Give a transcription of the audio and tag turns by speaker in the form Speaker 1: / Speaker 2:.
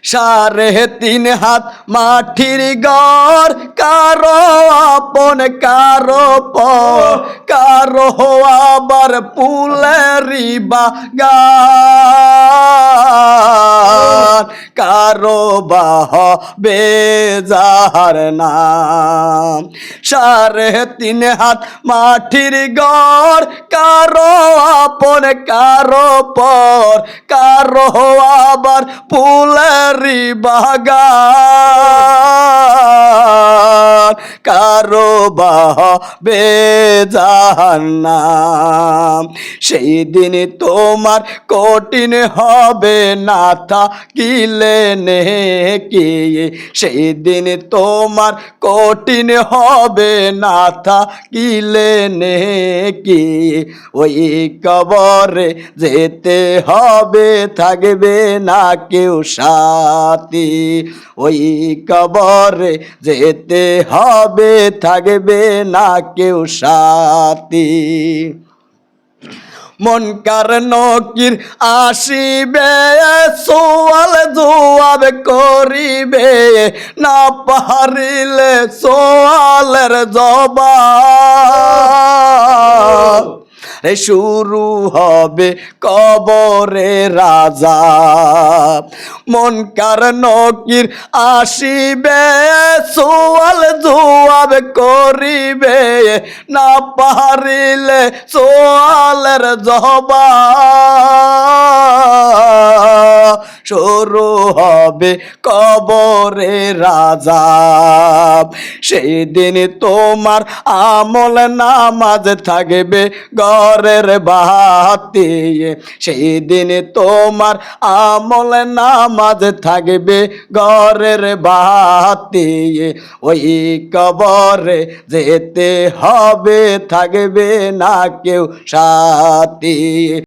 Speaker 1: 3.5 হাত মাটির ঘর, কারো আপন কারো পর, কারো আবার ফুলেরই বাগান, কারো বাহ বেজার নাম। 3.5 হাত মাটির ঘর, কারো আপন কারো পর, কারো আবার ফুলেরই বাগান, কারো বাহ বেজার নাম। সেই দিন তোমার কঠিন হবে না থাকিলে নেকি, সেই দিন তোমার কঠিন হবে না থাকিলে নেকি। ওই কবরে যেতে হবে, থাকবে না কেউ সাথী। ওই কবরে যেতে হবে, থাকবে না কেউ সাথী। মুনকার নকির আসিবে, সোয়াল জবাব করিবে, না পারিলে সোয়ালের জবাব। শুরু হবে কবরে আযাব। মুনকার নকির আসিবে, সোয়াল জবাব করিবে, না পারিলে সোয়ালের জবাব। শুরু হবে কবরে আযাব। সেই দিন তোমার আমল নামাজ থাকবে ঘরের বাতি, সেই দিন তোমার আমল নামাজ থাকবে ঘরের বাতি। ওই কবরে যেতে হবে, থাকবে না কেউ সাথী।